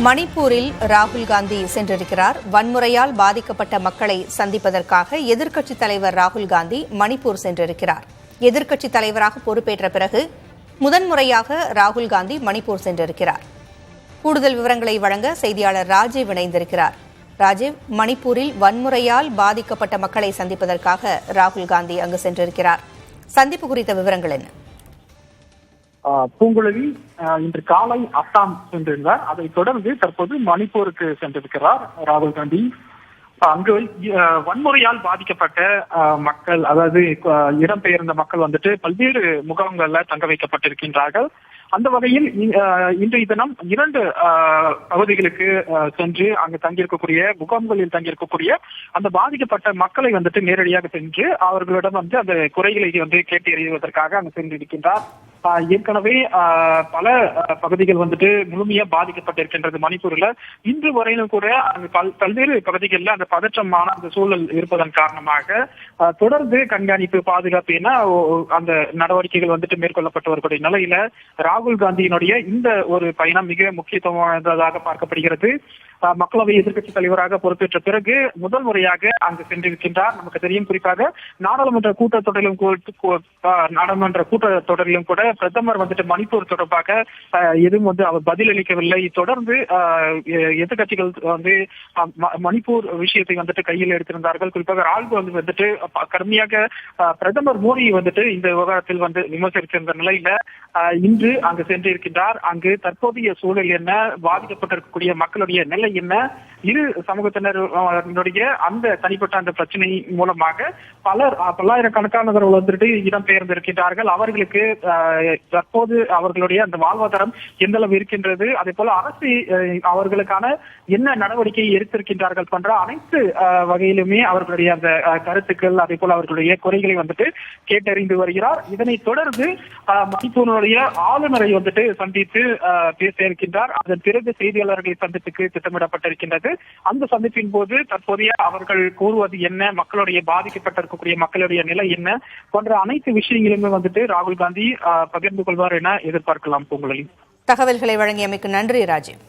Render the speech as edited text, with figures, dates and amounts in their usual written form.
மணிப்பூரில் ராகுல் காந்தி சென்றிருக்கிறார். வன்முறையால் பாதிக்கப்பட்ட மக்களை சந்திப்பதற்காக எதிர்க்கட்சித் தலைவர் ராகுல் காந்தி மணிப்பூர் சென்றிருக்கிறார். எதிர்க்கட்சித் தலைவராக பொறுப்பேற்ற பிறகு முதன்முறையாக ராகுல் காந்தி மணிப்பூர் சென்றிருக்கிறார். கூடுதல் விவரங்களை வழங்க செய்தியாளர் ராஜீவ் இணைந்திருக்கிறார். ராஜீவ், மணிப்பூரில் வன்முறையால் பாதிக்கப்பட்ட மக்களை சந்திப்பதற்காக ராகுல் காந்தி அங்கு சென்றிருக்கிறார். சந்திப்பு குறித்த விவரங்கள் என்ன? பூங்குழலி இன்று காலை அஸ்ஸாம் சென்றிருந்தார். அதைத் தொடர்ந்து தற்போது மணிப்பூருக்கு சென்றிருக்கிறார் ராகுல் காந்தி. அங்கு வன்முறையால் பாதிக்கப்பட்ட மக்கள், அதாவது இடம்பெயர்ந்த மக்கள் பல்வேறு முகாம்கள்ல தங்க வைக்கப்பட்டிருக்கின்றார்கள். அந்த வகையில் இன்றைய தினம் 2 பகுதிகளுக்கு சென்று அங்கு தங்கியிருக்கக்கூடிய முகாம்களில் தங்கியிருக்கக்கூடிய அந்த பாதிக்கப்பட்ட மக்களை நேரடியாக சென்று அவர்களிடம் அந்த குறைகளை கேட்டு அறிவதற்காக அங்கு சென்றிருக்கின்றார். ஏற்கனவே பல பகுதிகள் முழுமையா பாதிக்கப்பட்டிருக்கின்றது மணிப்பூர்ல. இன்று வரையிலும் கூட பல்வேறு பகுதிகளில் அந்த பதற்றமான அந்த சூழல் இருப்பதன் காரணமாக தொடர்ந்து கண்காணிப்பு, பாதுகாப்பு என அந்த நடவடிக்கைகள் மேற்கொள்ளப்பட்டு வரக்கூடிய நிலையில ராகுல் காந்தியினுடைய இந்த ஒரு பயணம் மிக முக்கியத்துவம் வாய்ந்ததாக பார்க்கப்படுகிறது. மக்களவை எதிர்க்கட்சித் தலைவராக பொறுப்பேற்ற பிறகு முதல் முறையாக அங்கு சென்றிருக்கின்றார். நமக்கு தெரியும், குறிப்பாக நாடாளுமன்ற கூட்டத்தொடரிலும் கூட பிரதமர் மணிப்பூர் தொடர்பாக எதுவும் அவர் பதிலளிக்கவில்லை. தொடர்ந்து எதிர்கட்சிகள் மணிப்பூர் விஷயத்தை கையில் எடுத்திருந்தார்கள். குறிப்பாக ராகுல் கடுமையாக பிரதமர் மோடி இந்த விவகாரத்தில் விமர்சித்திருந்த நிலையில இன்று அங்கு சென்றிருக்கின்றார். அங்கு தற்போதைய சூழல் என்ன, பாதிக்கப்பட்டிருக்கக்கூடிய மக்களுடைய நிலை என்ன, இரு சமூகத்தினருடைய அந்த தனிப்பட்ட அந்த பிரச்சனை மூலமாக பல்லாயிரக்கணக்கானவர்கள் இடம்பெயர்ந்திருக்கின்றார்கள். அவர்களுக்கு தற்போது அவர்களுடைய அந்த வாழ்வாதாரம் எந்த அளவு இருக்கின்றது, அதே போல அரசு அவர்களுக்கான என்ன நடவடிக்கை எடுத்திருக்கின்றார்கள் போன்ற அனைத்து வகையிலுமே அவர்களுடைய அந்த கருத்துக்கள், அதே போல அவர்களுடைய குறைகளை கேட்டறிந்து வருகிறார். இதனைத் தொடர்ந்து மணிப்பூருடைய ஆளுநரை சந்தித்து பேச இருக்கின்றார். அதன் பிறகு செய்தியாளர்களை சந்திப்புக்கு திட்டமிடப்பட்டிருக்கின்றது. அந்த சந்திப்பின் போது தற்போதைய அவர்கள் கூறுவது என்ன, மக்களுடைய பாதிக்கப்பட்டிருக்கக்கூடிய மக்களுடைய நிலை என்ன போன்ற அனைத்து விஷயங்களுமே ராகுல் காந்தி பகிர்ந்து கொள்வார் என எதிர்பார்க்கலாம். பூங்குழலி, தகவல்களை வழங்கியமைக்கு நன்றி ராஜீவ்.